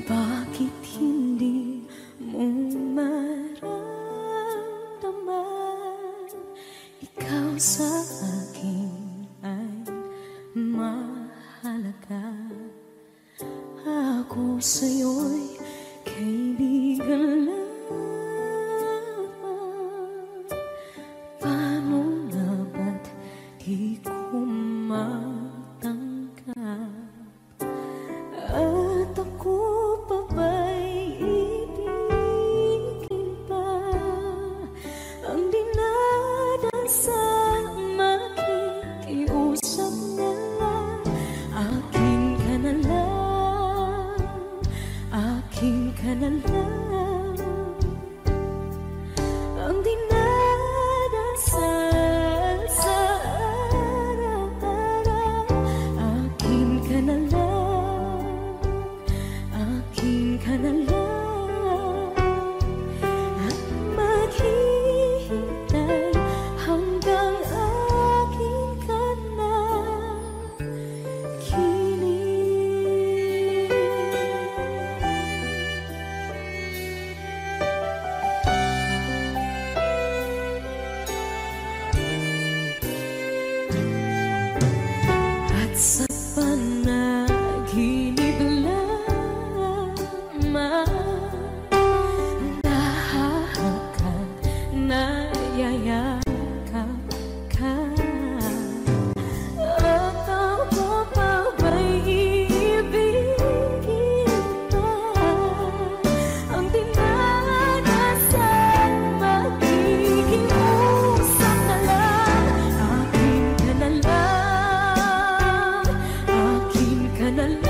Bakit hindi mo maramdaman? Ikaw sa akin ay mahalaga. Ako sa'yo'y kaibigan lang. Paano nga ba't di ko matanggap? At ako pa ba'y ibigin pa? Ang dinadasal makikiusap na lang. Akin ka na lang, akin ka na lang. Ang dinadasal sa araw-araw. Akin ka na lang, akin ka na lang. At maghihintay hanggang akin ka na kilig. At sa panaginip lamang nahahakan, nayayakap ka. At ako pa ba'y iibigin pa? Ang dinadasal makikiusap na lang. Akin ka na lang, akin ka na lang.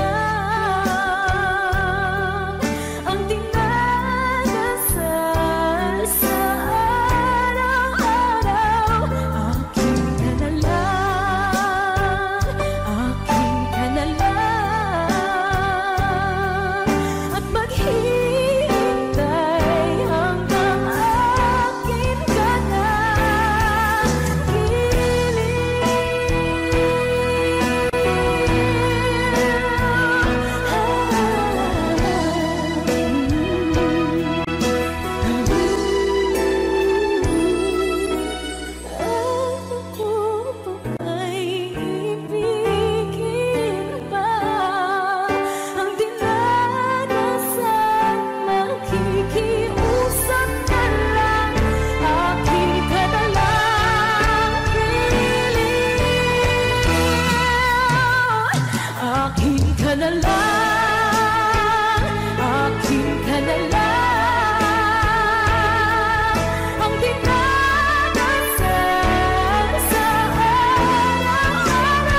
Ang dinadasal sa araw-araw. Akin ka na lang, akin ka na lang. At maghihintay hanggang akin ka na Ako pa ba'y ibigin pa? Ang dinadasal makikiusap na lang. Akin ka na lang, kilig. Akin ka na lang, akin ka na lang. Ang dinadasal sa araw-araw.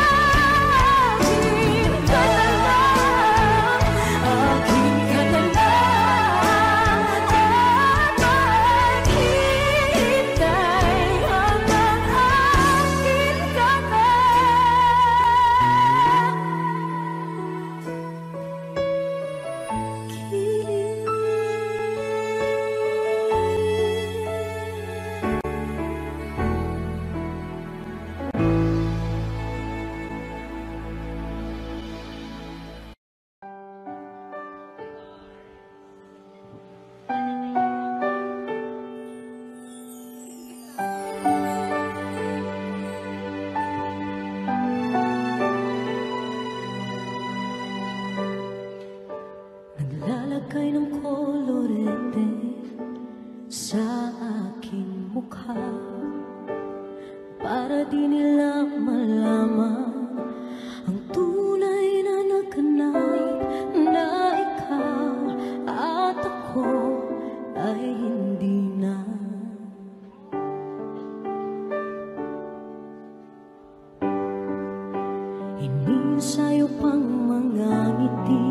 Akin ka na lang, akin ka na lang. At maghihintay hanggang akin ka na naglalagay ng kolorete sa aking mukha para di nila malaman ang tunay na naganap na ikaw at ako ay hindi na. Inisayo pang mga ngiti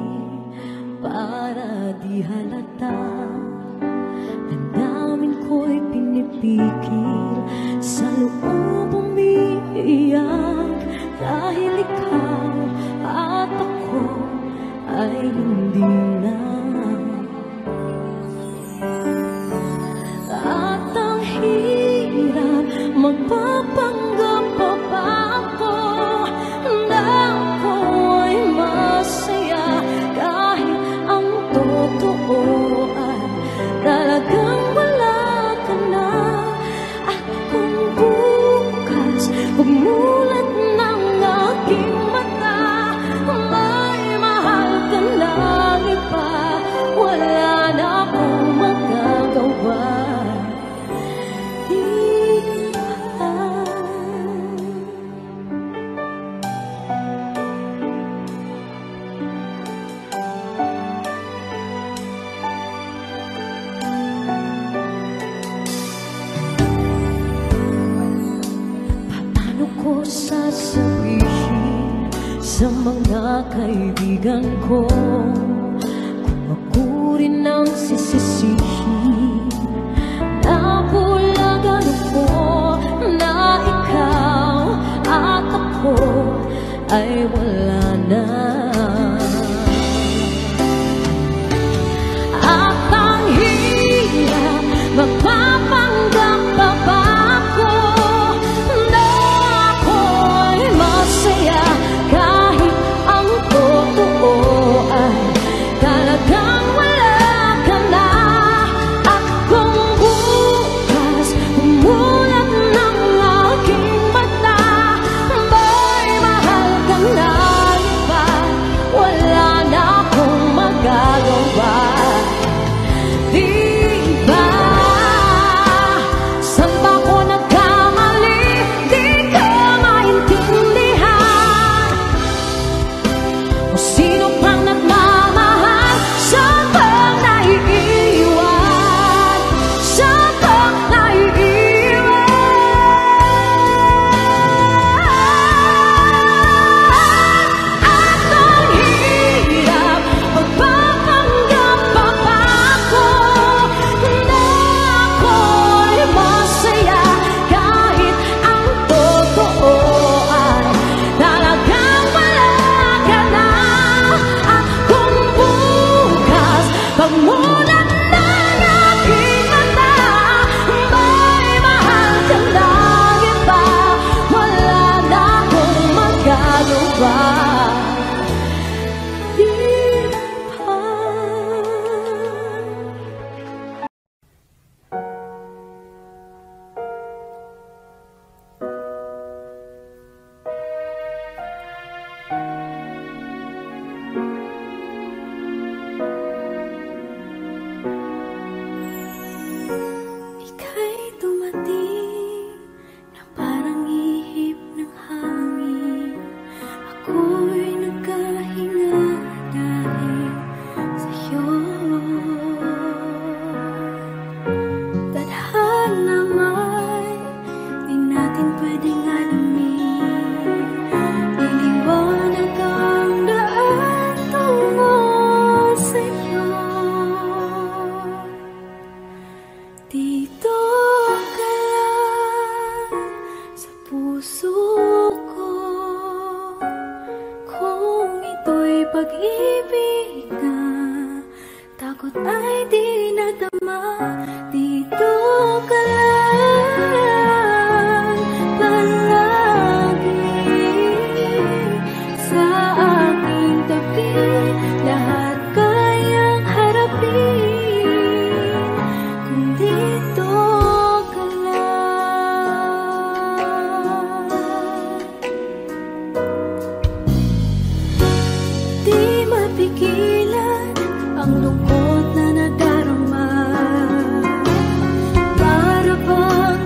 para di halata. Damdamin ko'y pinipigil, sa loob umiiyak. Dahil ikaw at ako ay hindi na. At ang hirap magpapanggap pa ba ako na ako ay masaya kahit ang mga kaibigan ko. Kung ako rin ang sisisihin, nabulagan ako na ikaw at ako ay wala na. At ang hirap magpapanggap pa ba ako na ako'y masaya kahit ang totoo ay talagang wala ka na. At kung bukas umulan ng aking mata, may mahal ka na iba, wala na akong magagawa. Pag-ibig na takot ay di nadama, dito ka lang palagi sa aking tabi, lahat kayang harapin kung dito ka lang. Di mapigilan ang lungkot na nadarama, para bang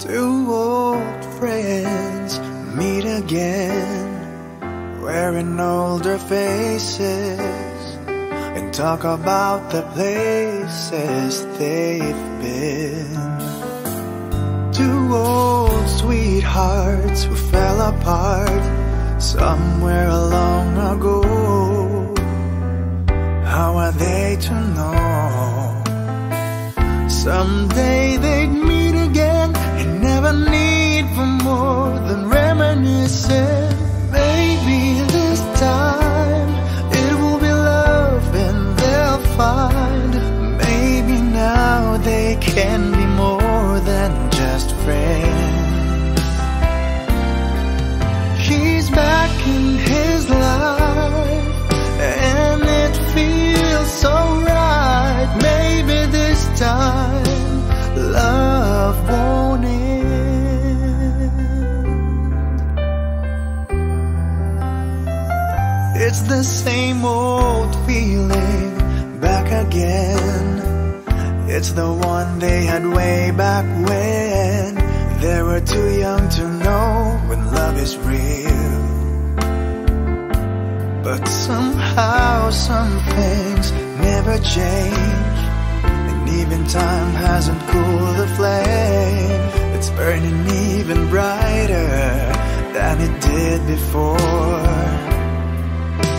Two old friends meet again, wearing older faces, and talk about the places they've been. Two old sweethearts who fell apart somewhere long ago. How are they to know? Someday they'd meet again and never need for more than reminiscing. Maybe this time it will be love and they'll find. Maybe now they can be more than just friends. She's back in his life and it feels so right. Maybe this time love won't end. It's the same old feeling back again. It's the one they had way back when they were too young to know when love is real. But somehow some things never change, and even time hasn't cooled the flame. It's burning even brighter than it did before.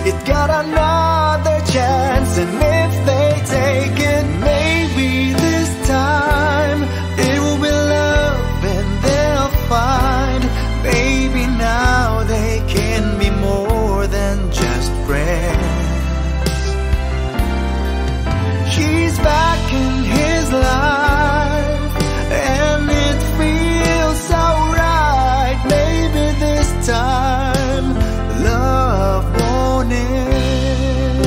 It got another chance, and if they take it, maybe this time it will be love and they'll find. Maybe now they can be more than just friends. She's back in his life and it feels so right. Maybe this time love won't end.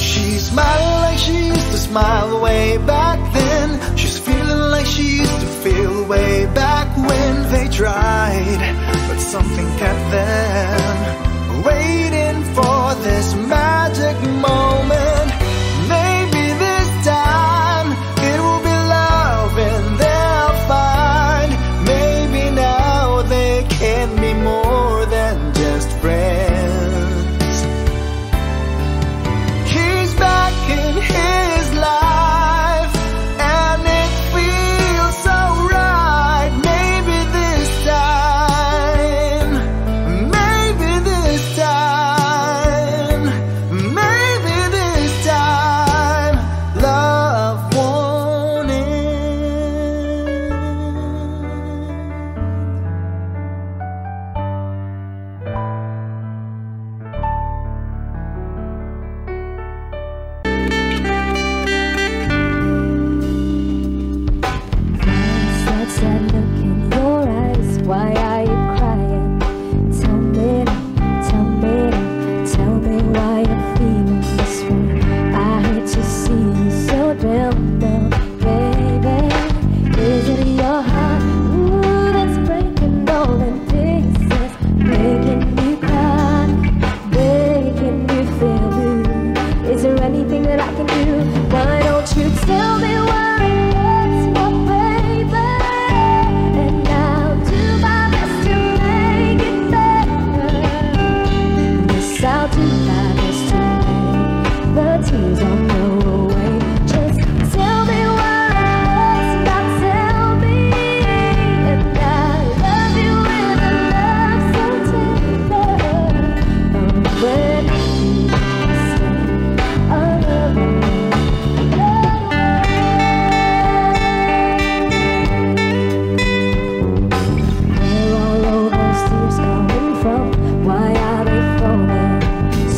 She's smiling like she used to smile way back then. She's feeling like she used to feel way back when they tried, but something kept them waiting for this magic moment. Maybe this time it will be love and they'll find. Maybe now they can be more than just friends. He's back in his life and it feels so right. Maybe this time, maybe this time, maybe this time love won't end. That sad look in your eyes, why are you crying? Tell me, tell me, tell me why you're feeling this way. I hate to see you so down, down, baby. Is it your heart, ooh, that's breaking all in pieces, making you cry, making you feel blue? Is there anything that I can do? Why don't you tell me why it's my baby? And I'll do my best to make it better. Yes, I'll do my best to make the tears all go away. Just tell me why it's not, tell me. And I love you with a love so tender. Oh, when you say I love you. Where are all those tears coming from? Why are they falling?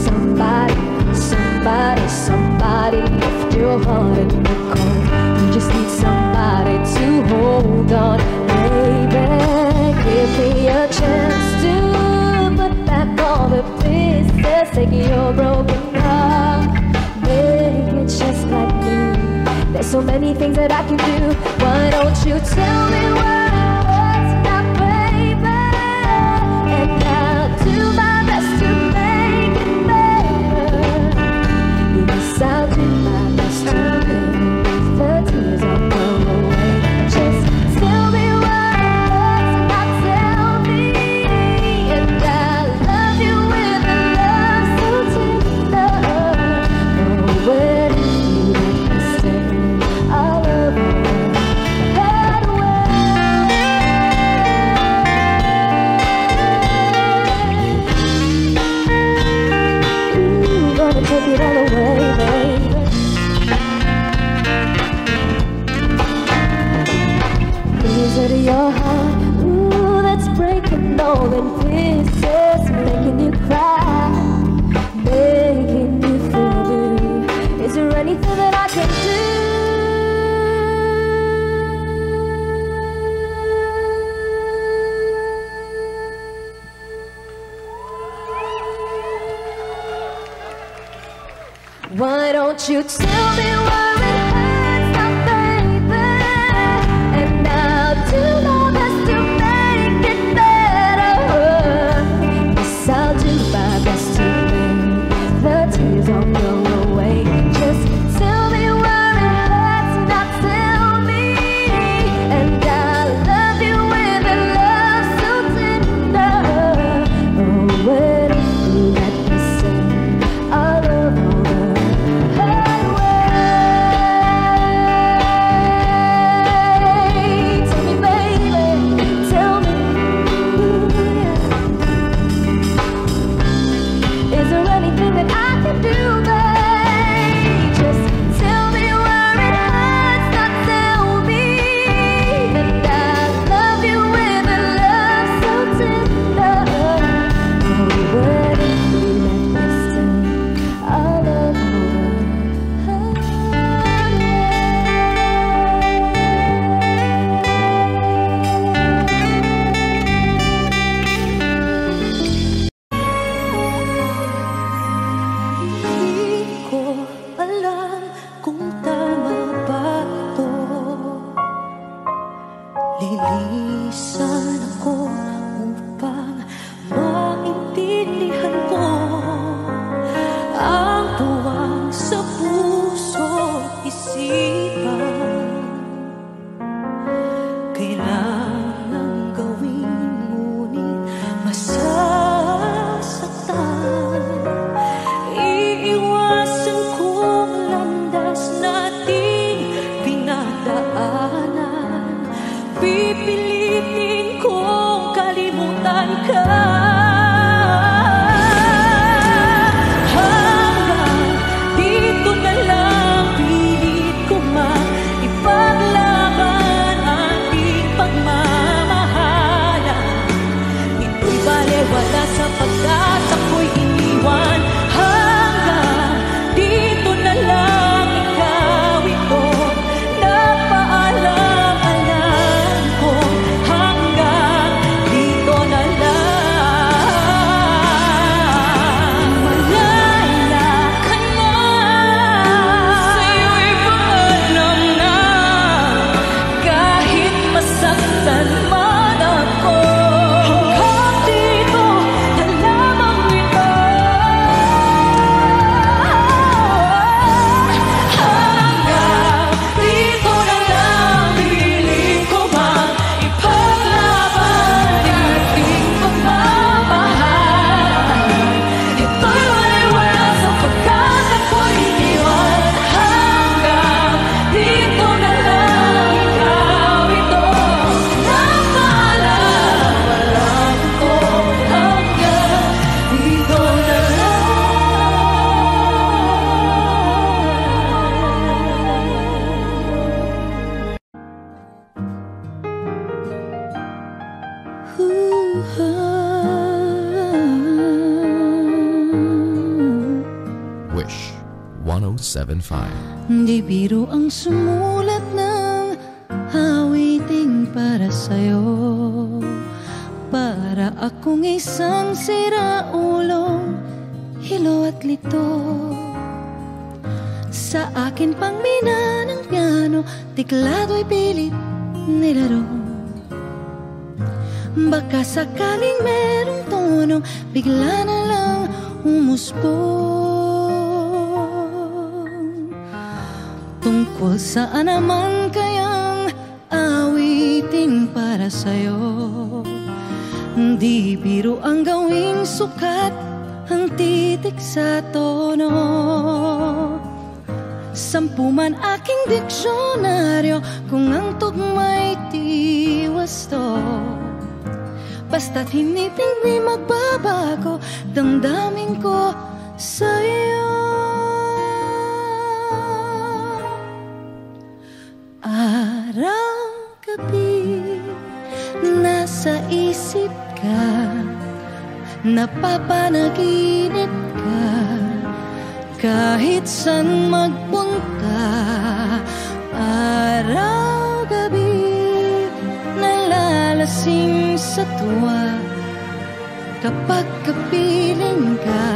Somebody, somebody, somebody lift your heart in the cold. You just need somebody to hold on, baby. Give me a chance to put back all the pieces. Take your broken heart, make it just like new. There's so many things that I can do. Why don't you tell me why it's not, baby? And I'll do my best to make it better. Yes, I'll do my best to make the tears all go away. Just take it all away, baby. Is it your heart, ooh, that's breaking all in pieces, making you cry, making you feel blue? Is there anything that I can do? Why don't you tell me where it hurts now, baby? And I'll do my best to make it better. Yes, I'll do my best to make the tears all go away. Just tell me where it hurts now, tell me. And I'll love you with a love so tender. Oh, what if you let me sing our love over? Lilisan ako upang maintindihan ko ang tuwang sa puso isipan. Kailangang gawin ngunit masasaktan. Iiwasan kong landas nating pinagdaanan. Pipilitin kong kalimutan ka. Hanggang dito na lang pilit ko maipaglaban ating pagmamahalan. Ito'y balewala sapagkat ako'y iniwan. Hanggang dito na lang ikaw ito napaalam. Wish 107.5. Di biro ang sumulat ng awiting para sa'yo. Para akong isang siraulong hilo at lito. Sa akin pang mina ng piano, tiklado'y pilit nilaro. Baka sakaling merong tono, bigla na lang umusbong. Tungkol saan naman kayang awitin para sa'yo? Di biro ang gawing sukat ang titik sa tono. 10 man aking diksyonaryo kung ang tugma'y tiwasto. Basta't hindi magbabago damdamin ko sa'yo. isip ka, napapanaginip ka, kahit saan magpunta, araw-gabi, nalalasing sa tuwa. Kapag kapiling ka,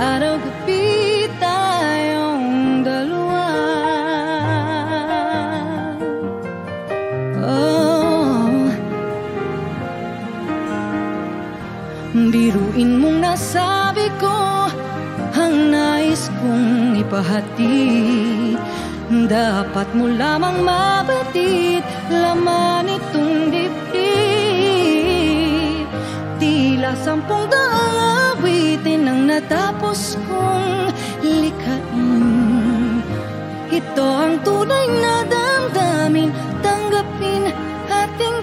araw-gabi tayong dalawa. Oh, biruin mong nasabi ko ang nais kong ipahatid. Dapat mo lamang mabatid laman itong dibdib. Tila 10 awitin ang natapos kong likhain. Ito ang tunay na damdamin, tanggapin at tingin.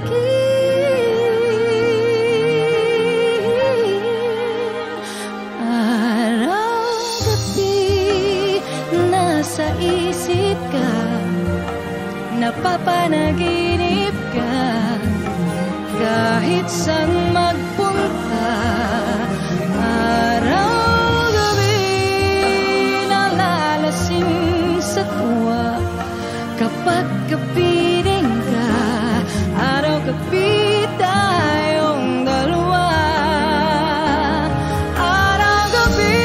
Araw-gabi, nasa isip ka, napapanaginip ka, kahit saan magpunta, araw-gabi, nalalasing sa tuwa. Kapag kapiling ka, araw-gabi tayong dalawa. Araw-gabi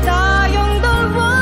tayong dalawa.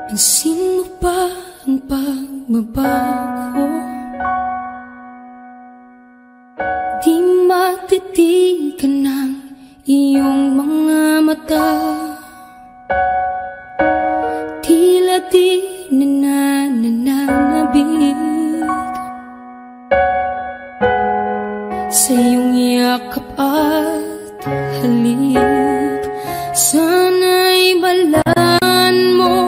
Pansin mo ba ang pagbabago? Di matitigan ng iyong mga mata. Tila di nananabig sa iyong yakap at halik. Sana'y balaan mo,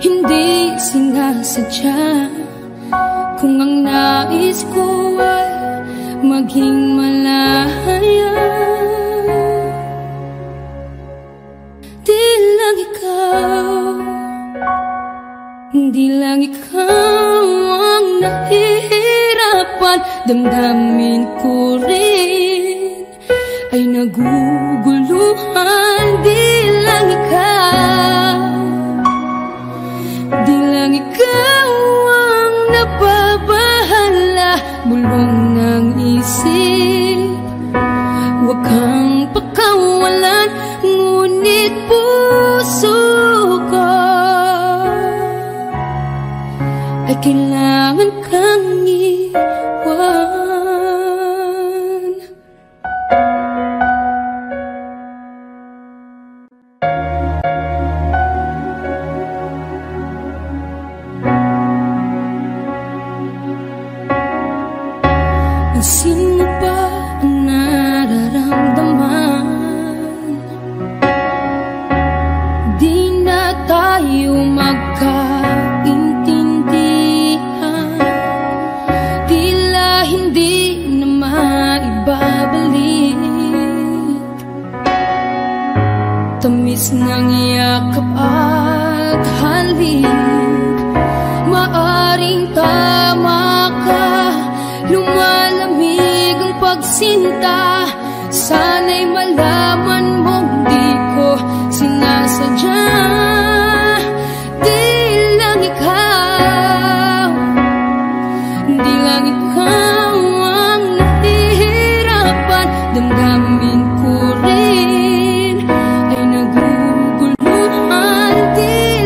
hindi sinasadya. Kung ang nais ko ay maging malaya, di lang ikaw, di lang ikaw ang nahihirapan. Damdamin ko rin ay naguguluhan. Di lang ikaw, di lang ikaw ang nababahala. Bulong ng isip, huwag kang pakawalan. Ngunit puso ko Ayusin mo ba ang nararamdaman? Di na tayo magkaintindihan, tila hindi na maibabalik. Tamis ng yakap at halik, maaring tama ka. Lumalamig ang pagsinta, sana'y malaman mong di ko sinasadya. Di lang ikaw ang nahihirapan. Damdamin ko rin ay naguguluhan. Di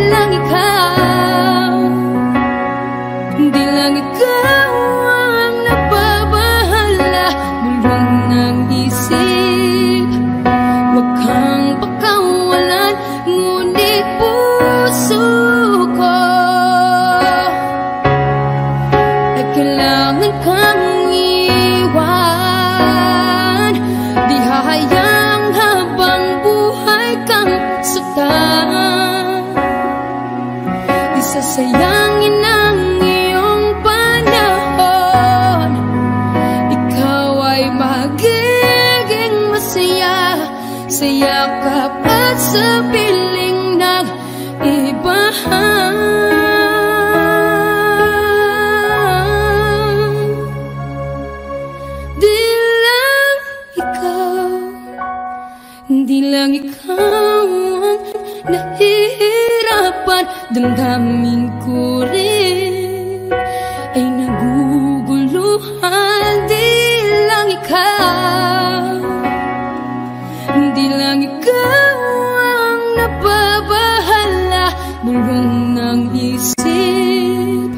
lang ikaw ang nababahala. Bulong ng isip, huwag kang pakawalan. Ngunit puso ko ay kailangan kang iwan. Di hahayang habang buhay kang saktan. Di sasayangin ang iyong panahon. Ikaw ay magiging masaya sa yakap at sa piling nag-iba. Di lang ikaw ang nahihirapan. Damdamin ko rin ay naguguluhan. Di lang ikaw ang nababahala. Bulong ng isip,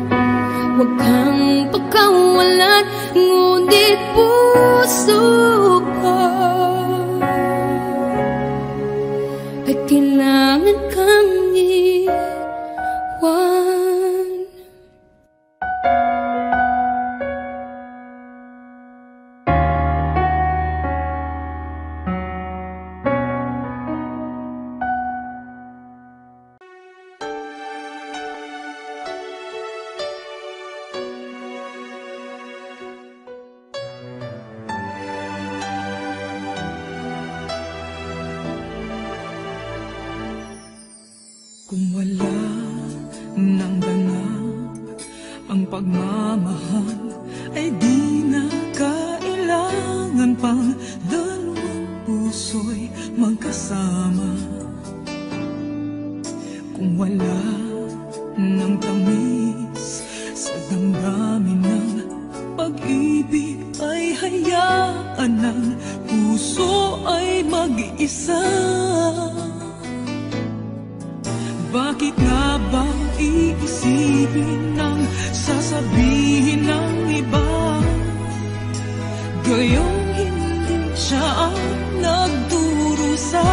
huwag kang pakawalan. Ngunit puso ko ay kailangan kang iwan. Kung wala nang ganap ang pagmamahal, ay di na kailangan pang dalawang puso'y magkasama. Kung wala nang tamis sa damdamin ng pag-ibig, ay hayaan ng puso ay mag-iisa. Bakit nga ba iisipin ng sasabihin ng iba? Gayong hindi siya ang nagdurusa.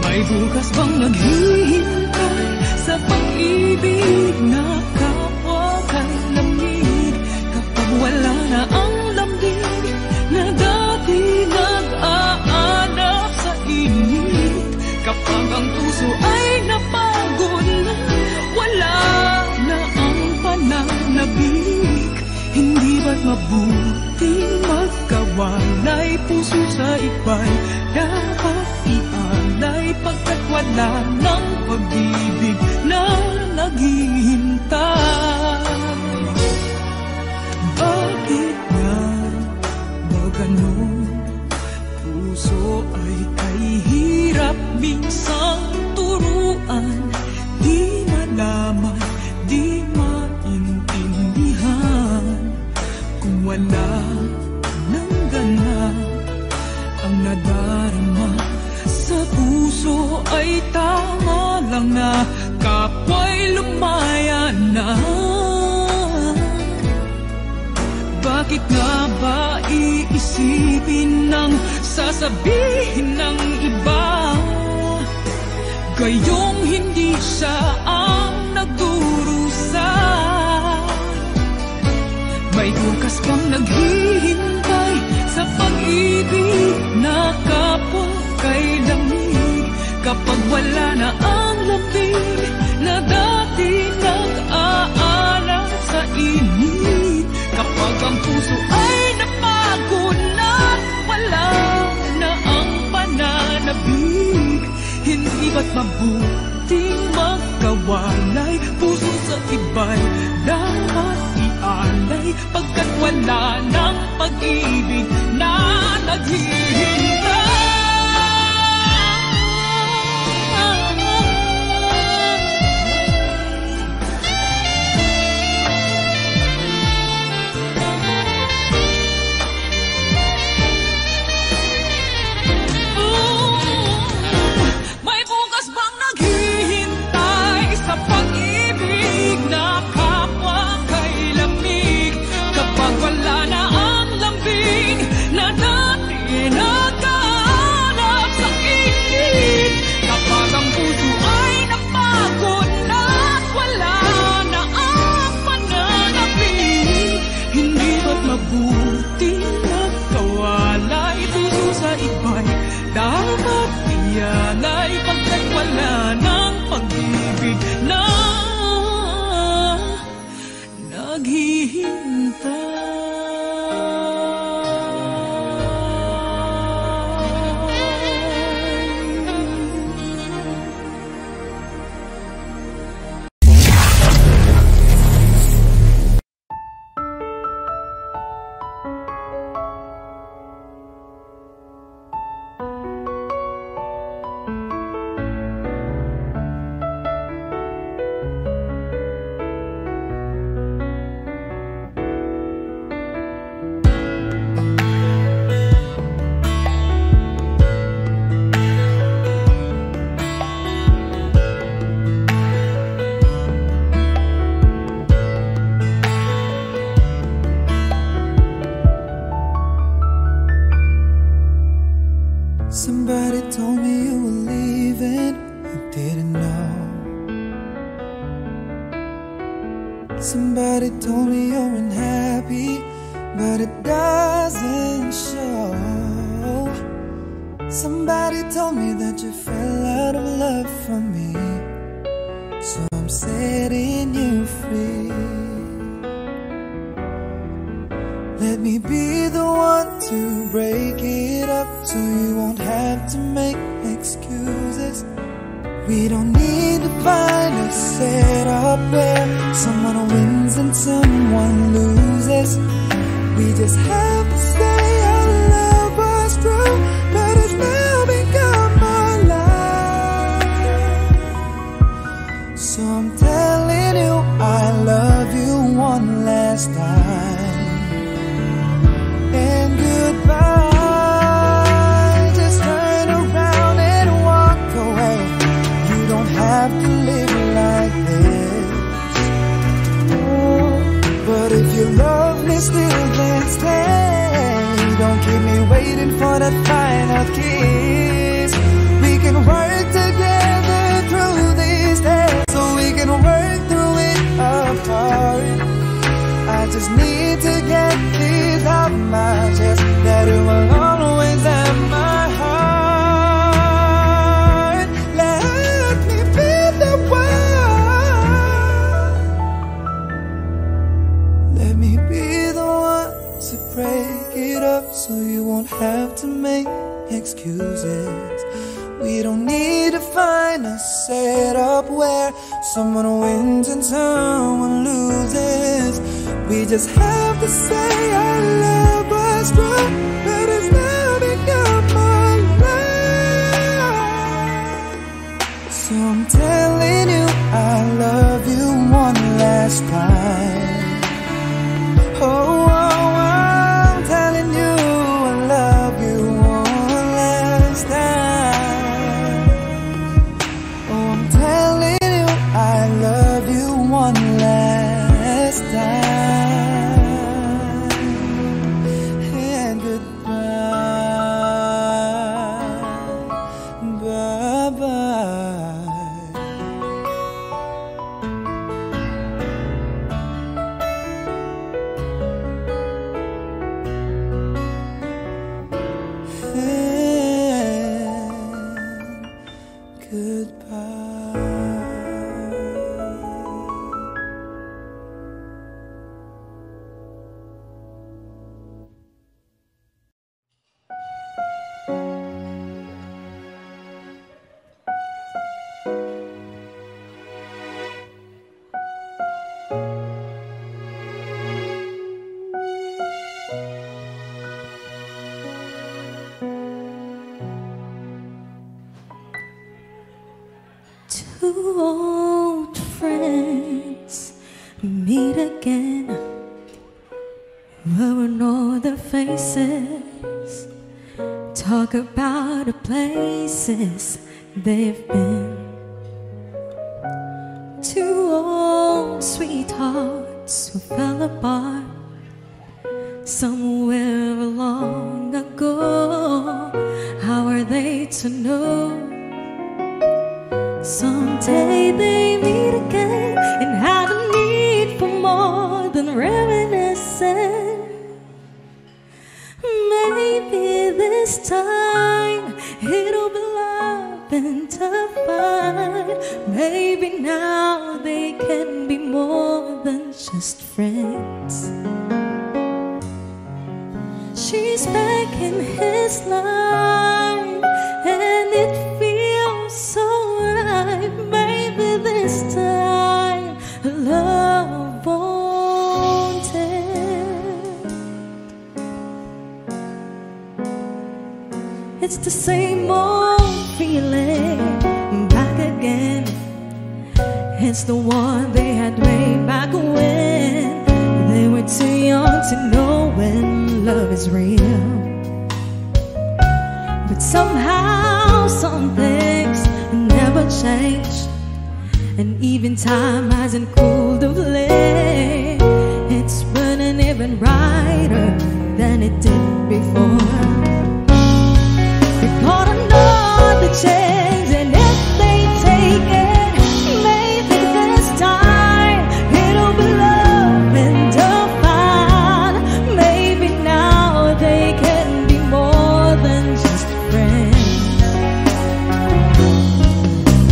May bukas bang naghihintay sa pag-ibig na kapwa kay lamig? Kapag wala na ang lambing na dati nag-aanap sa init, kapag ang puso ay napagod na, wala na ang pananabik, hindi ba't mabuting magkawalay? Puso sa iba'y dapat ialay, pagkat wala ng pag-ibig na naghihintay. Bakit nga ba ganon? Puso ay kahirap minsang turuan, di malaman, di maintindihan. Kung wala nang ganap ang nadarama sa puso, ay tama lang na kapwa'y lumaya na. Bakit nga ba iisipin ng sasabihin ng iba? Gayong hindi siya ang nagdurusa. May bukas pang naghihintay sa pag-ibig na kapwa kay lamig. Kapag wala na ang lamig na dati nag-aalala sa init. Kapag ang puso ay napagod na wala na ang pananabik. Hindi ba't mabuting magkawalay? Puso sa iba'y dapat ialay, pagkat wala ng pag-ibig na naghihintay. May bukas bang naghihintay sa pag-ibig na kapwa kay lamig? Kapag wala na ang lambing na dati nagkahanap sa init. Kapag ang puso ay napagod na wala na ang pananabik. Hindi ba't mabuti nagkawalay? Puso sa iba'y dapat ialay, pagkat wala ng pag-ibig na naghihintay. Somebody told me you were leaving, I didn't know. Somebody told me you're unhappy, but it doesn't show. Somebody told me that you fell out of love for me, so I'm setting you free. Let me be the one to break it up, so you won't have to make excuses. We don't need to find a setup where someone wins and someone loses. We just have to say our love was true, but it's now become our life. So I'm telling you I love you one last time. And goodbye, just turn around and walk away. You don't have to live like this. Oh, but if you love me still, then stay. Don't keep me waiting for that final kiss. We can work together through these days, so we can work through it apart. I just need to get this out my chest, that it will always have my heart. Let me be the one. Let me be the one to break it up, so you won't have to make excuses. We don't need to find a setup where someone wins and someone loses. We just have to say our love was true, but it's now become our life. So I'm telling you I love you one last time. Oh, I'm telling you I love you one last time. Oh, I'm telling you I love you one last time. Two old friends meet again, wearing all their faces, talk about the places they've been. Two old sweethearts who fell apart somewhere long ago. How are they to know? Someday they meet again and have a need for more than reminiscing. Maybe this time it'll be love and divine. Maybe now they can be more than just friends. She's back in his life and it feels so right. Maybe this time love won't end. It's the same old feeling back again. It's the one they had way back when they were too young to know when love is real. But somehow some things never change, and even time hasn't cooled the flame. It's burning even brighter than it did before. They're gonna know the change, and if they take it, maybe this time it'll be love and divine. Maybe now they can be more than just friends.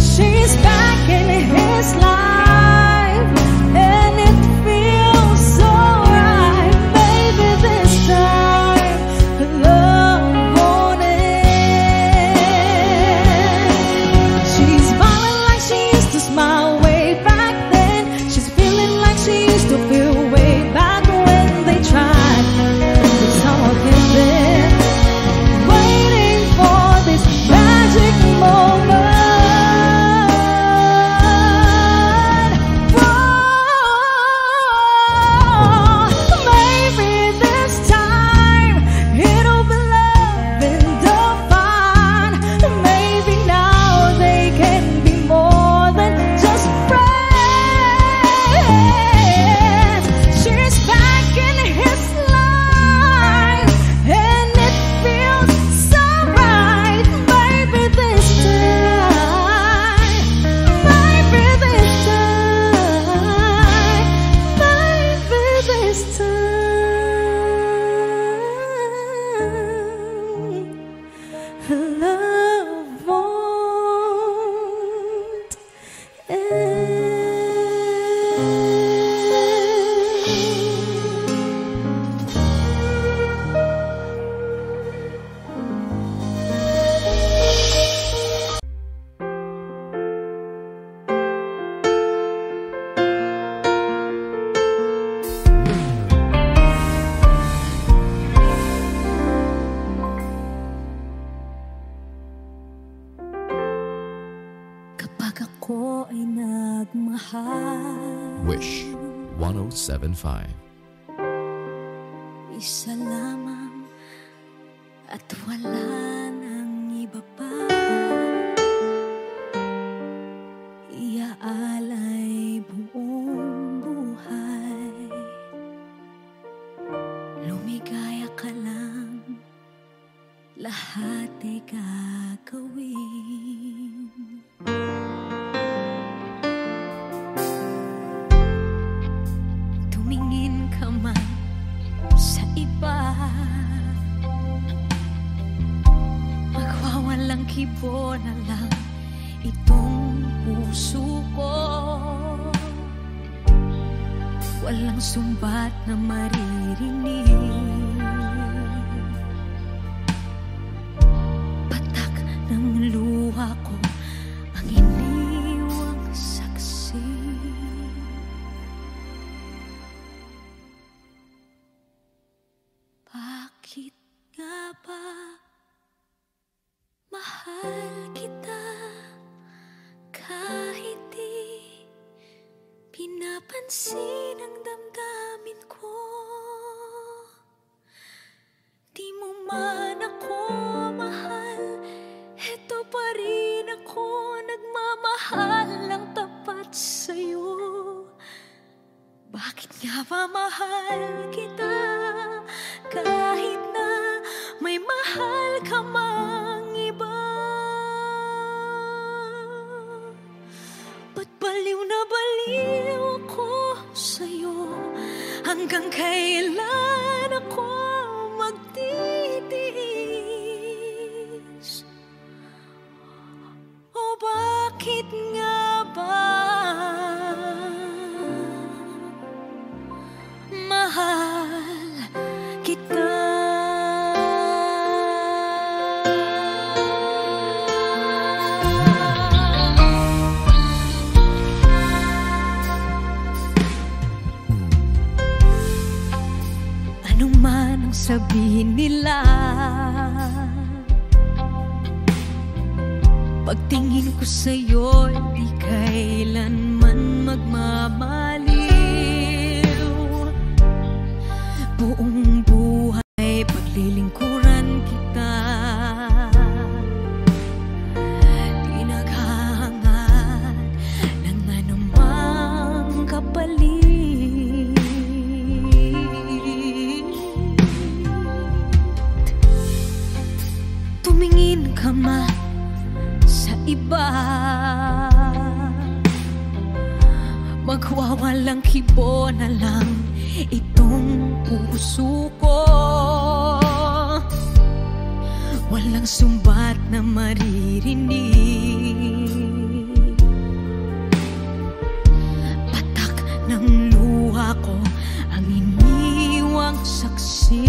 She's back in his life and it feels so right. Maybe this time love won't end. She's smiling like she used to smile way back then. She's feeling like she used to feel way back when they tried. It's how I've been waiting for this magic moment. Maybe this time it'll be love and divine. Maybe now they can be more than just friends. She's back in his life and it feels so right. Maybe this time, maybe this time, maybe this time love won't end. Kapag ako ay nagmahal, Wish 1075. isa lamang at wala nang iba pa. Iaalay buong buhay, lumigaya ka lang, lahat ay gagawin. Tumingin ka man sa iba, magwawalang kibo na lang itong puso ko. Walang sumbat na maririnig. ko ang iniwang saksi. Bakit nga ba mahal kita kahit di pinapansin ang damdamin ko? Di mo man ako mahal, eto pa rin ako nagmamahal ng tapat sa'yo. Bakit nga ba mahal kita kahit na may mahal ka mang iba? Ba't baliw na baliw ako sa'yo? Hanggang kailan ako magtitiis? O bakit nga ba mahal kita? Ano man ang sabihin nila, pagtingin ko sa'yo, di kailanman magmamaliw. Buong buhay paglilingkuran kita, di naghahangad ng anumang kapalit. Tumingin ka man sa iba, magwawalang kibo na lang itong puso ko. Walang sumbat na maririnig, patak ng luha ko ang iniwang saksi.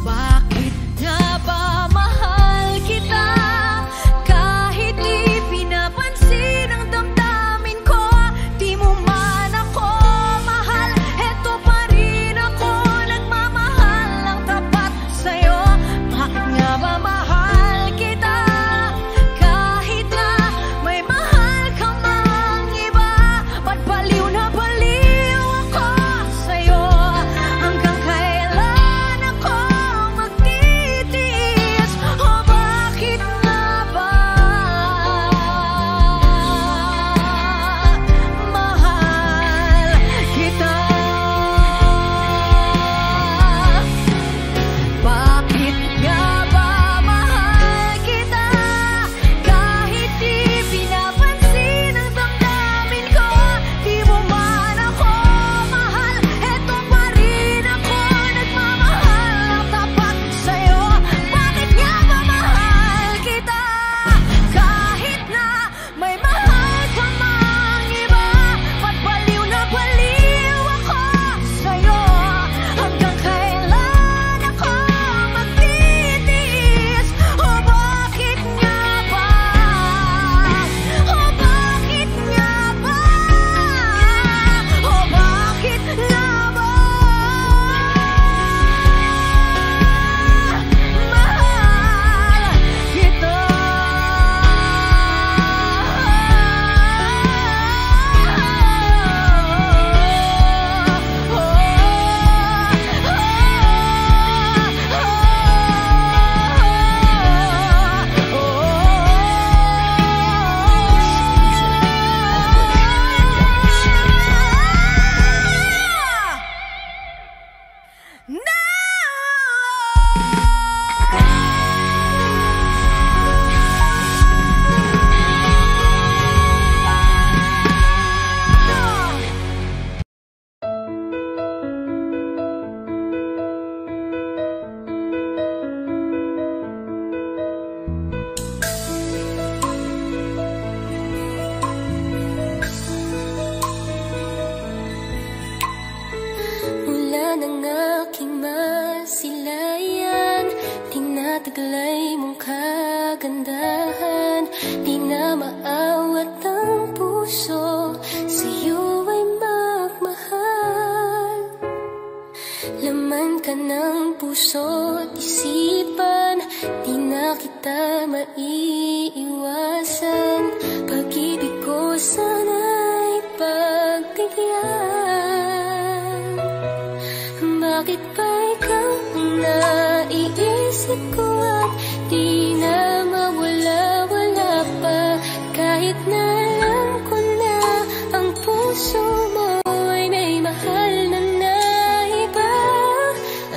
Bakit nga ba mahal kita kahit di pinapansin ang damdamin ko? Di mo man ako mahal, eto pa rin ako nagmamahal ng tapat sa'yo. Bakit nga ba mahal kita kahit na may mahal ka mang iba? Ba't baliw na baliw ako sa'yo? Hanggang kailan ako magtitiis? O bakit nga ba mahal kita? Bakit nga ba mahal kita kahit di pinapansin ang damdamin ko? Di mo man ako mahal, eto pa rin ako nagmamahal ng tapat sa'yo. Bakit nga ba mahal kita kahit na may mahal ka mang iba? Ba't baliw na baliw ako sa'yo? Hanggang kailan ako magtitiis? O bakit nga ba? O bakit nga ba? O bakit nga ba mahal kita? taglay mong kagandahan, di na maawat ang puso, sa'yo ay magmahal. Laman ka ng puso't isipan, di na kita maiiwasan. Pag-ibig ko sana'y pagbigyan. Bakit ba ikaw ang naiisip ko at di na mawala-wala pa? Kahit na alam ko na ang puso mo ay may mahal na naiba.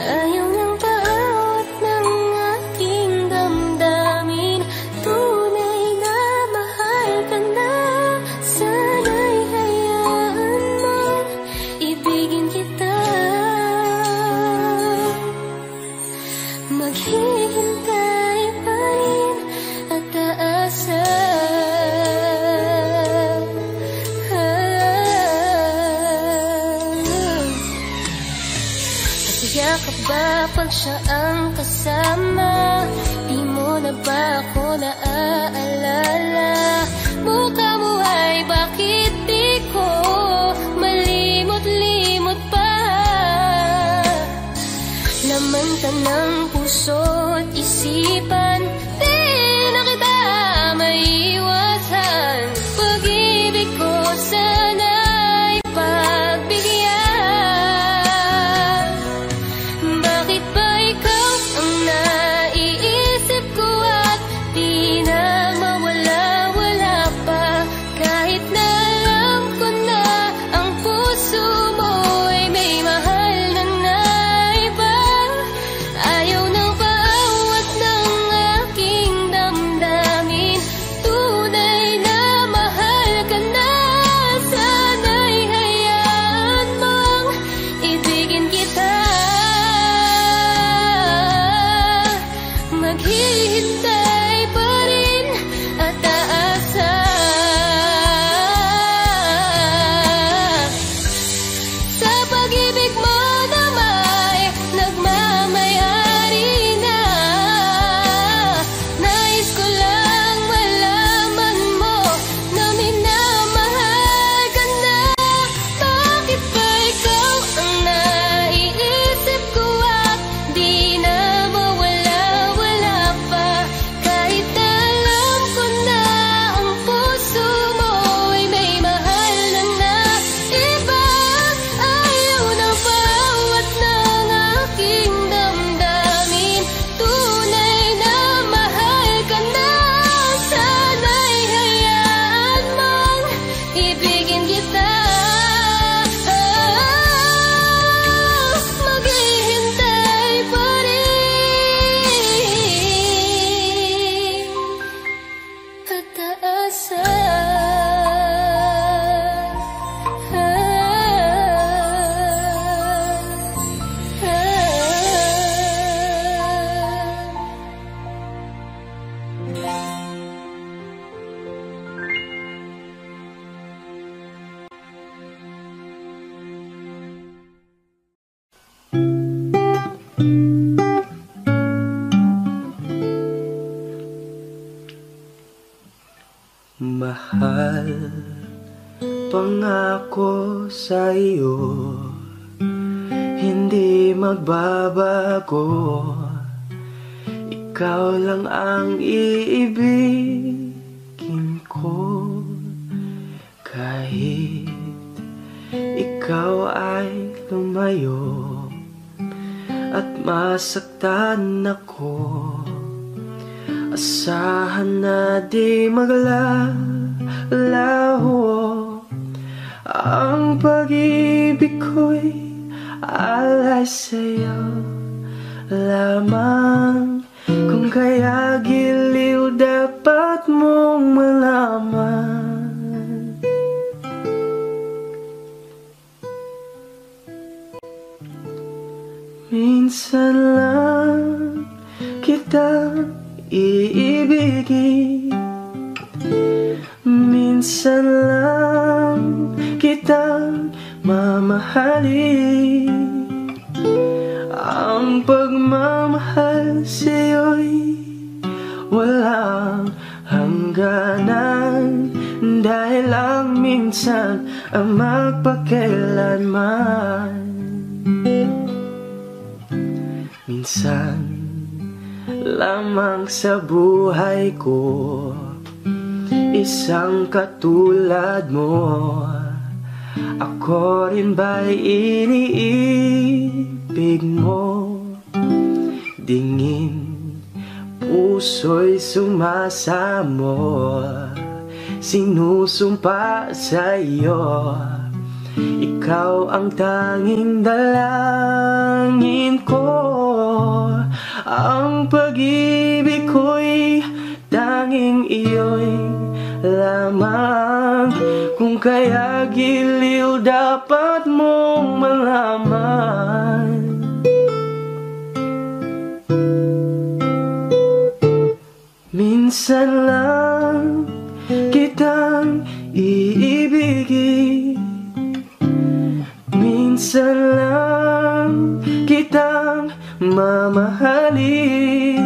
Ayaw ng paawat ng aking damdamin, tunay na mahal ka na. Sana'y hayaan mong ibigin kita. Maghihintay pa rin at aasa. Yakap ba pag siya ang kasama? Di mo na ba ako naaalala? Mukha mo ay bakit di ko malimot-limot pa? Laman ka ng puso't isipan, di na kita maiiwasan. Pag-ibig ko sana'y pagbigyan. Bakit ba ikaw ang naiisip ko at di na mawala-wala pa? Kahit na alam ko na ang puso mo ay may mahal na naiba. Ayaw nang paawat ng aking damdamin, tunay na mahal ka na. Sana'y hayaan mong ibigin kita. Maghihintay pa rin at aasa. Sa pag-ibig mo na may nagmamayari na, nais ko lang malaman mo na minamahal ka na. Bakit ba ikaw ang naiisip ko at di na mawala-wala pa? Kahit na alam ko na ang puso mo ay may mahal na naiba. Ayaw nang paawat ng aking damdamin, tunay na mahal ka na. Sana'y hayaan mong ibigin kita. Maghihintay pa rin at aasa. Mahal, pangako sa iyo, hindi magbabago. Ikaw lang ang iibigin ko. Kahit ikaw ay lumayo at masaktan ako, asahan na di maglalaho. Ang pag-ibig ko'y alay sa'yo lamang. Kung kaya giliw dapat mong malaman. Minsan lang kitang iibigin, minsan lang kitang mamahalin. Ang pagmamahal sa'yo'y walang hangganan, dahil lang minsan ang magpakailanman. Minsan lamang sa buhay ko, isang katulad mo. Ako rin ba'y iniibig mo? Dingin puso'y sumasamo, sinusumpa sa'yo, ikaw ang tanging dalangin ko. Ang pag-ibig ko'y tanging iyo'y lamang, kung kaya giliw dapat mong malaman. Minsan lang kitang iibigin, minsan lang kitang mamahalin.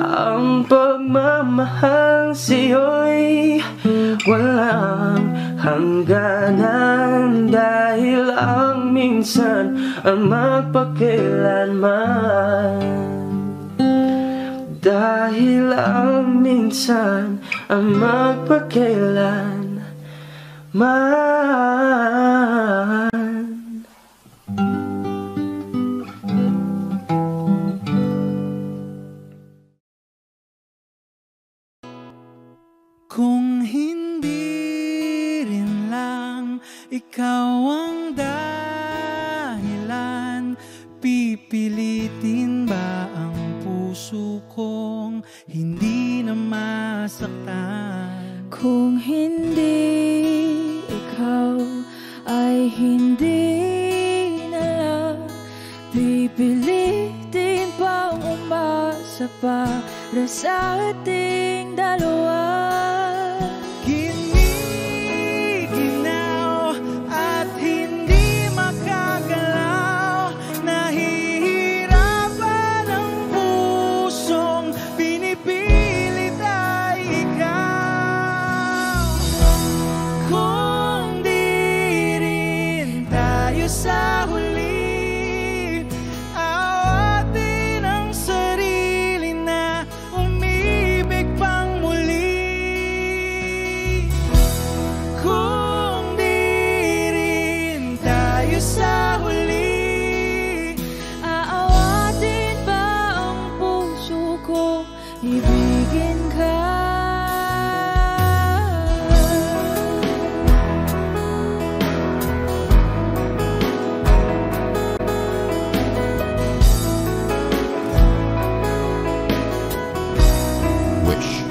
Ang pagmamahal sa'yo'y walang hangganan, dahil ang minsan ang magpakailanman. Dahil ang minsan ang magpakailanman. Kung hindi rin lang ikaw ang dahilan, pipilitin ba ang puso kong hindi na masaktan? Kung hindi ikaw ay hindi na lang, pipilitin bang umasa para sa ating dalawa? Giniginaw at hindi makagalaw, nahihirapan ang pusong pinipilit ay ikaw. Kung di rin tayo sa huli, awatin ang sarili na umibig pang muli. Kung di rin tayo sa huli, Aawatin ba ang puso ko, ibigin ka? Wish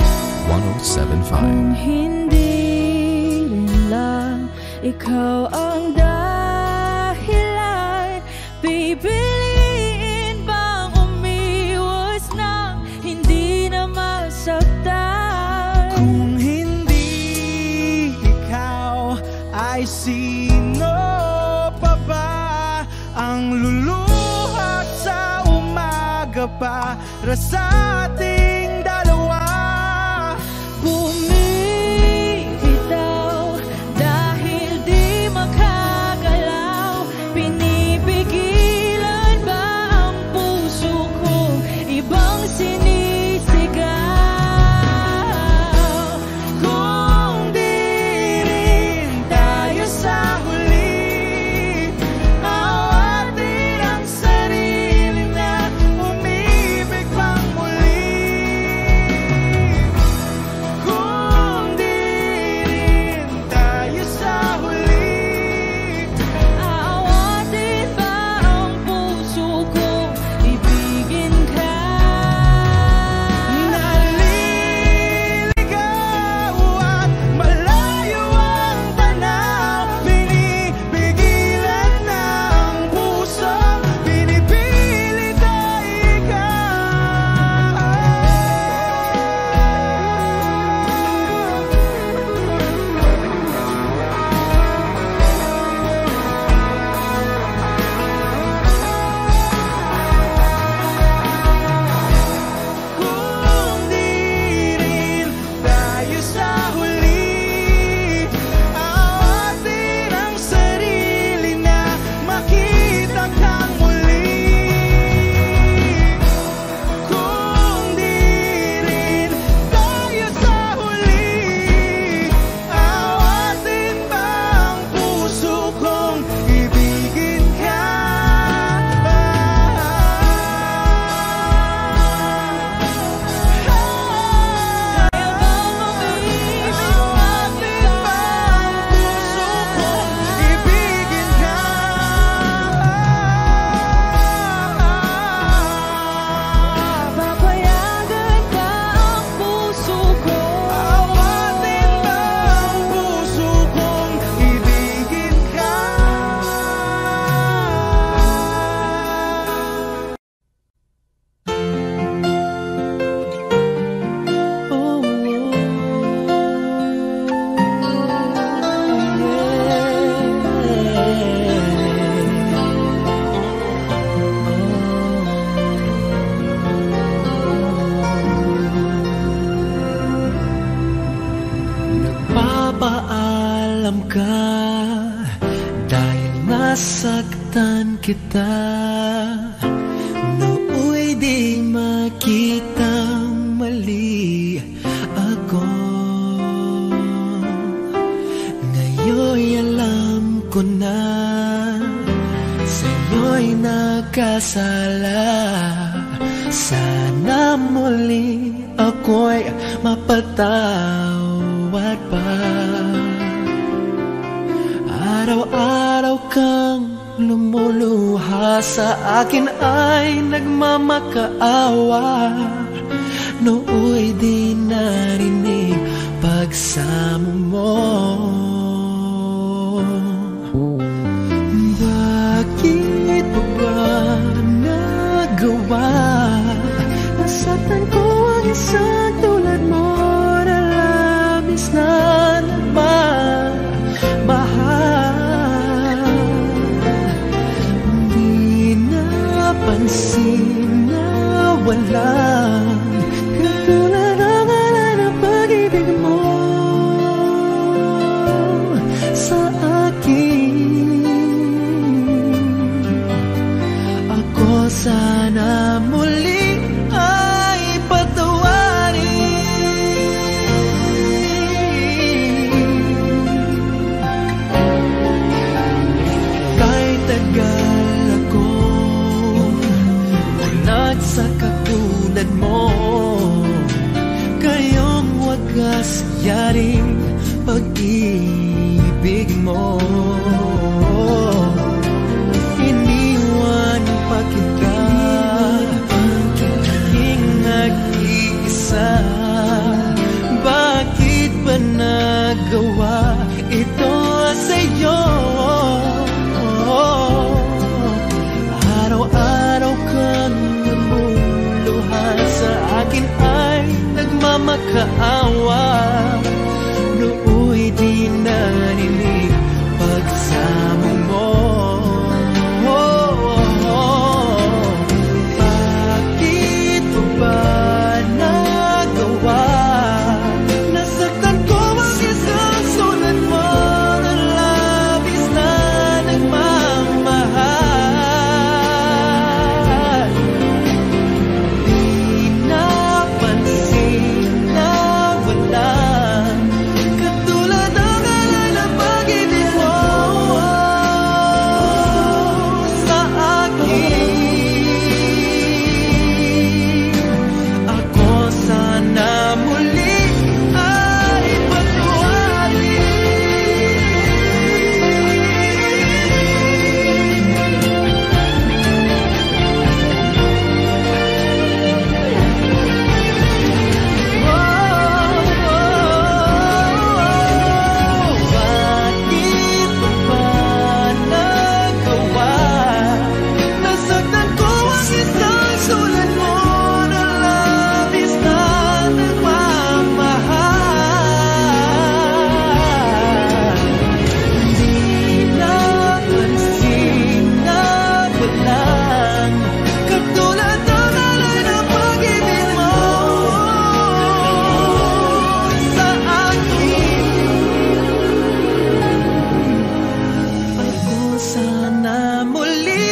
1075. Kung hindi rin lang ikaw ang dahilan, pipiliin bang umiwas na hindi na masaktan? kung hindi ikaw, ay sino pa ba ang luluhat sa umaga para sa ating dalawa? Bumibitaw dahil di makagalaw, pinipigilan ba ang puso ko, ibang sinisigaw? Kung di rin tayo sa huli, awatin ang sarili na umibig pang muli. nasaktan kita, nooy di makitang mali ako. Ngayon'y alam ko na sa'yo'y nagkasala. Sana muli ako'y mapatawad pa. Araw-araw kang lumuluha sa akin ay nagmamakaawa. Nooy di narinig pagsamo mo. Bakit mo ba nagawa? Nasaktan ko ang isang tulad mo na labis na nagmamahal. Di napansin na walang katulad ang alay ng pag-ibig mo sa akin. Ako sana muli ay patawarin. Kahit tagal ako bulag sa katulad mo, kayong wagas yaring pag-ibig mo. Iniwan pa kita, naging nag-iisa. Bakit ba nagawa ito sa'yo? Araw-araw kang lumuluhan sa akin ay nagmamakaawa. Nooy di narinig pagsamo mo. Bakit mo ba nagawa? Nasaktan ko ang isang sulat mo na labis na nagmamahal. Di napansin na walang katulad ang alay ng pag-ibig mo sa akin. Ako sana muli ay patawarin. Bakit mo ba nagawa? Nasaktan ko ang isang sulat mo na labis na nagmamahal. Di napansin na walang katulad ng alay ng pag-ibig mo sa akin. Ako sana muli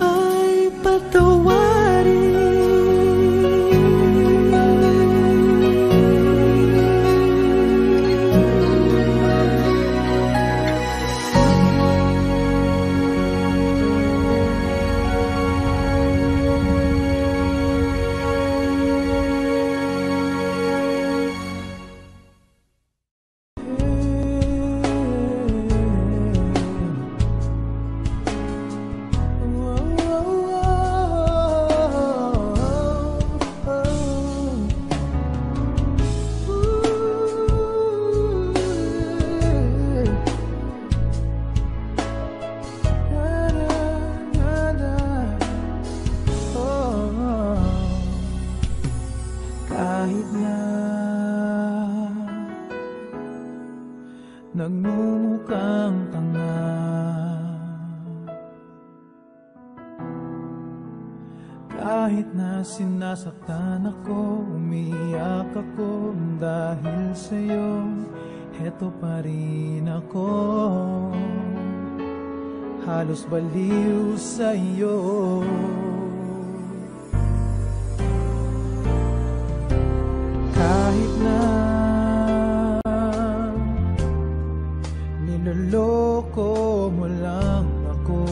ay patawarin. Kahit na nagmumukhang tanga, Kahit na sinasaktan ako, umiiyak ako dahil sa'yo, heto pa rin ako, halos baliw sa'yo. Kahit na niloloko mo lang ako,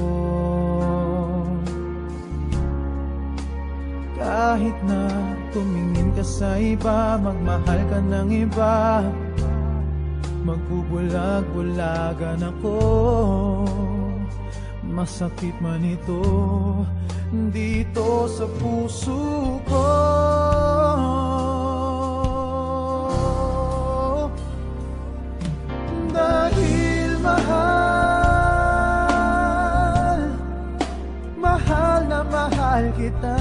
kahit na tumingin ka sa iba, magmahal ka ng iba, magbubulag-bulagan ako, masakit man ito dito sa puso ko. Dahil mahal, mahal na mahal kita,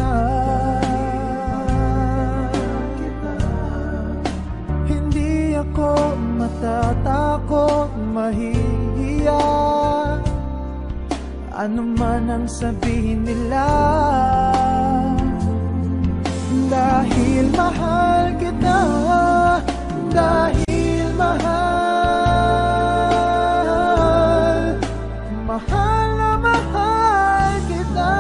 hindi ako matatakot, mahihiya, ano man ang sabihin nila. Dahil mahal kita, dahil mahal, mahal na mahal kita.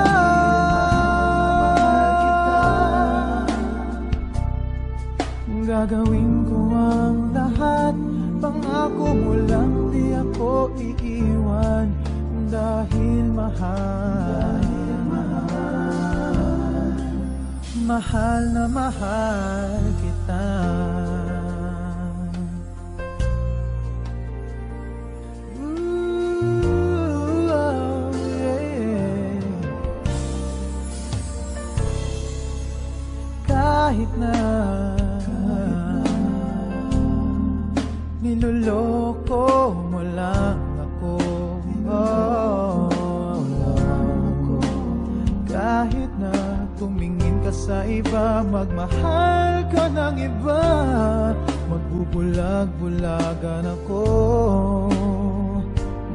Gagawin ko ang lahat, pangako mo lang di ako iiwan. Dahil mahal, mahal na mahal kita. Kahit na niloloko mo lang ako, kahit na tumingin ka sa iba, magmahal ka ng iba, magbubulag-bulagan ako,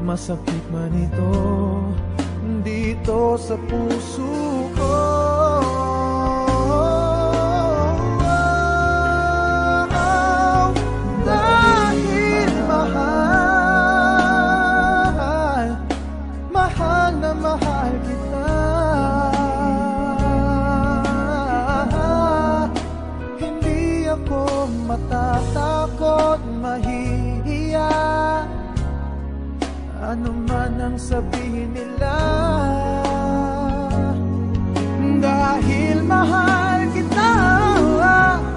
masakit man ito dito sa puso ko. Dahil mahal, mahal na mahal kita, hindi ako matatakot, mahihiya, ano man ang sabihin nila. Dahil mahal kita,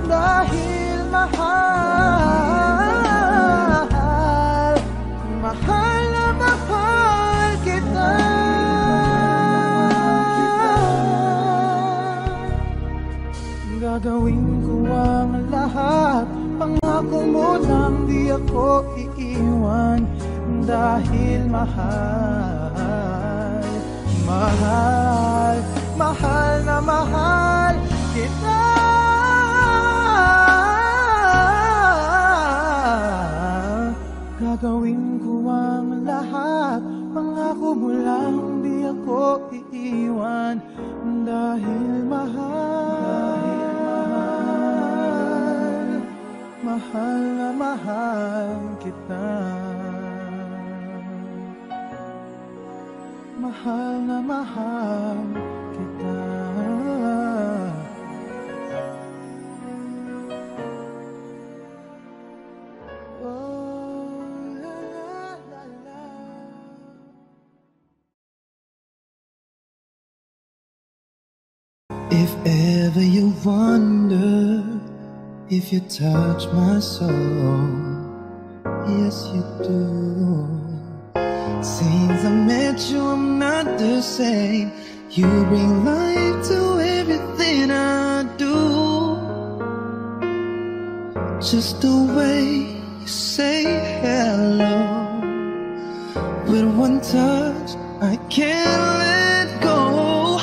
dahil mahal, mahal na mahal kita. Gagawin ko ang lahat, pangako mo lang di ako iiwan. Dahil mahal, mahal, mahal na mahal kita. Gagawin ko ang lahat, pangako mo lang di ako iiwan. Dahil mahal, mahal na mahal kita. Mahal na mahal kita. If ever you wonder if you touch my soul, yes you do. Since I met you, I'm not the same. You bring life to everything I do. Just the way you say hello, with one touch I can't let go.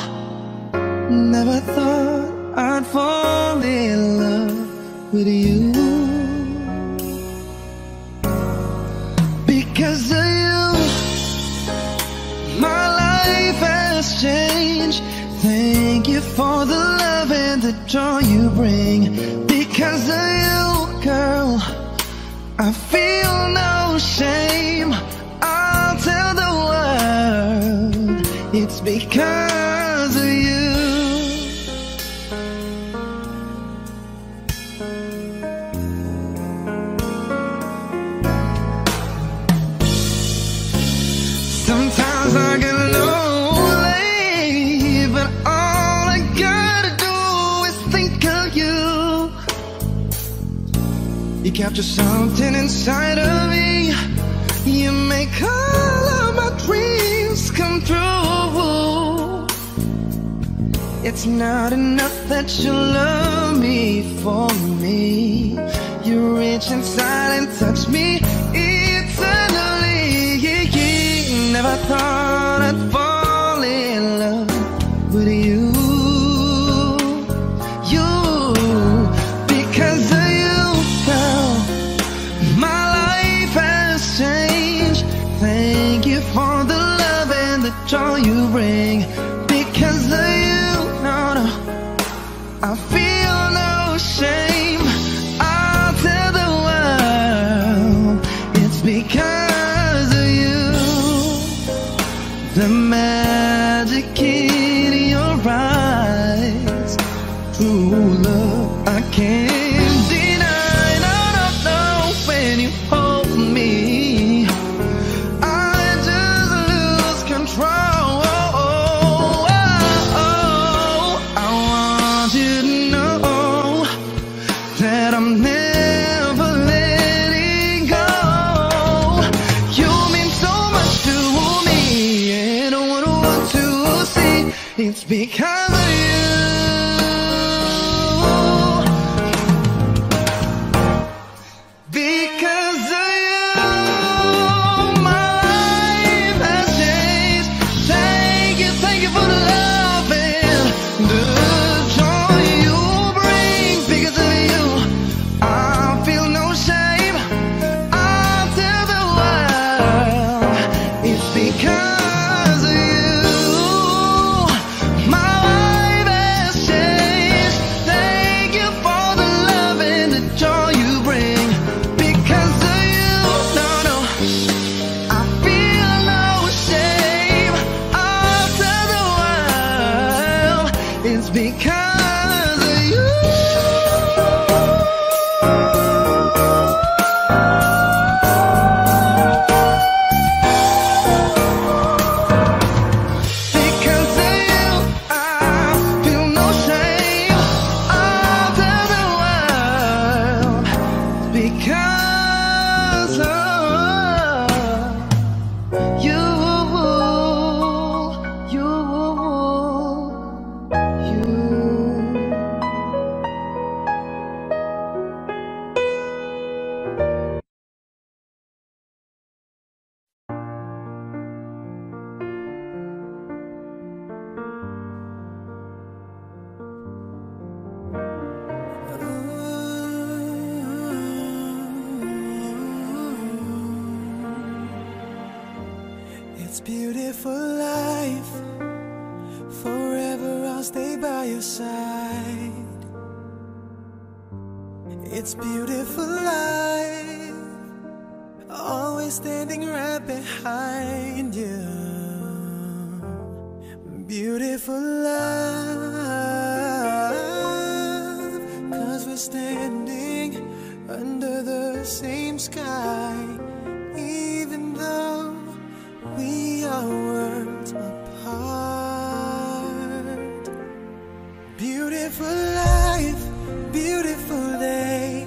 Never thought I'd fall in love with you. Because of you, my life has changed. Thank you for the love and the joy you bring. Because of you, girl, I feel no shame. I'll tell the world it's because of you. Sometimes I get lonely, but all I gotta do is think of you. You capture something inside of me. You make all of my dreams come true. It's not enough that you love me for me. You reach inside and touch me eternally. Never thought I'd fall in love with you. Because of you, girl, my life has changed. Thank you for the love and the joy you bring. Because of you, no, no, I feel no shame. I'll tell the world it's because of you. The magic in your eyes, true love I can't deny. No, no, no, when you hold me, I just lose control. I want you to know that I'm never letting go. You mean so much to me. It's because of you. Because of you, my life has changed. Thank you for the love and the joy you bring. Because of you, I feel no shame. I'll tell the world it's because of you. Because of you. Because of you, I feel no shame. I'll tell the world because of you. It's beautiful life. Forever I'll stay by your side. It's beautiful life. Always standing right behind you. Beautiful love. 'Cause we're standing under the same sky. Even though we are worlds apart. Beautiful life, beautiful day.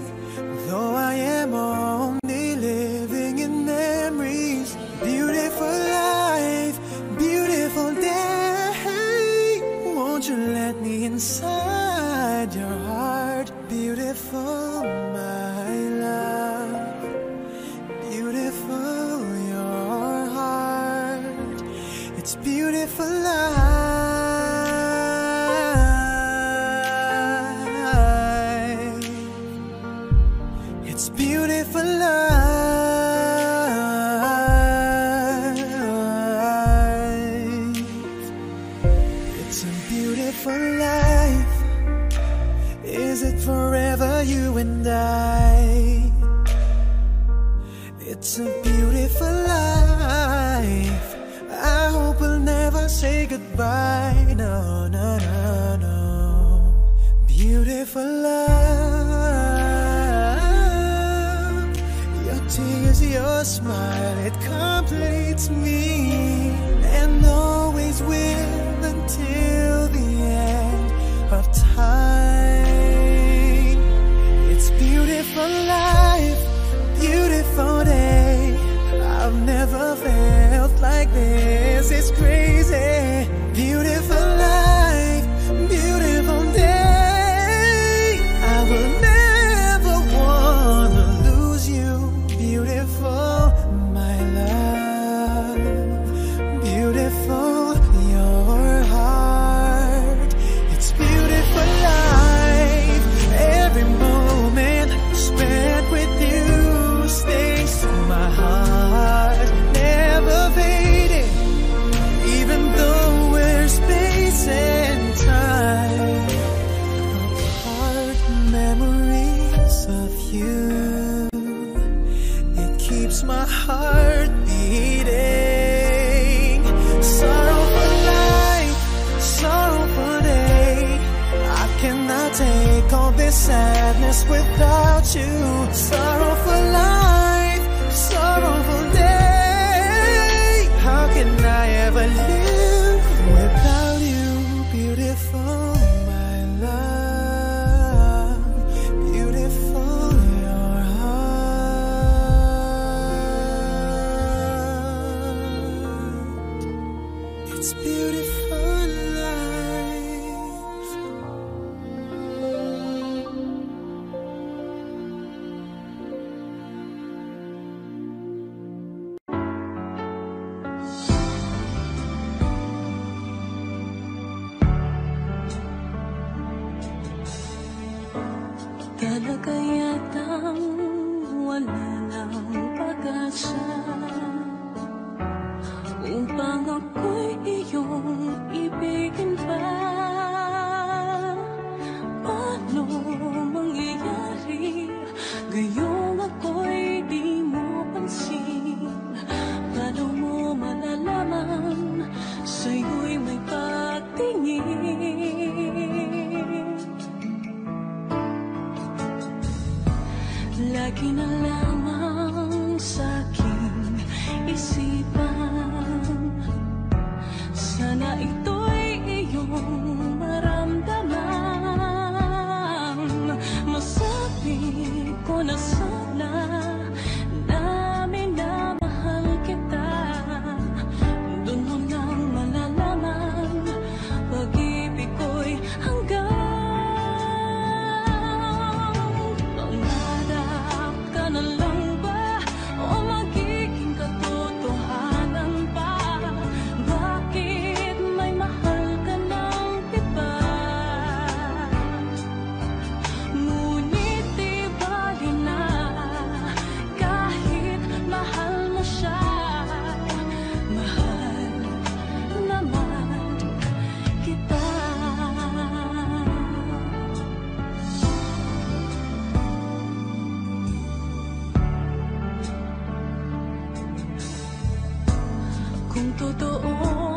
Though I am only living in memories. Beautiful life, beautiful day. Won't you let me inside your heart? Beautiful, my love. It's a beautiful life. I hope we'll never say goodbye. No, no, no, no. Beautiful love. Your tears, your smile, it completes me, and always will until the end of time. It's beautiful life, beautiful day. I've never felt like this. It's crazy. Beautiful life, beautiful day. I will never wanna lose you. Beautiful, my love. Beautiful, your heart. It's beautiful life. Every moment spent with you stays in my heart, never fading, even though we're space and time apart. Memories of you, it keeps my heart beating. Sorrowful life, sorrowful day. I cannot take all this sadness without you. Sorrowful life, sorrowful day. How can I ever live without you? Beautiful, my love. Beautiful, your heart. It's beautiful life. Talaga yatang wala ng pag-asa upang ako'y iyong ibigin pa. Paano mangyayari gayong ako'y di mo pansin? Paano mo malalaman sa'yo'y may pagtingin? Lagi na lamang sa'king isipan, sana ito'y iyong maramdaman. Masabi ko na sana na minamahal kita. Doon mo nang malalaman pag-ibig ko'y hanggang na lang ba o magiging katotohanan pa? Bakit may mahal ka ng iba? Ngunit di bali na kahit mahal mo siya. Mahal naman kita. Kung totoo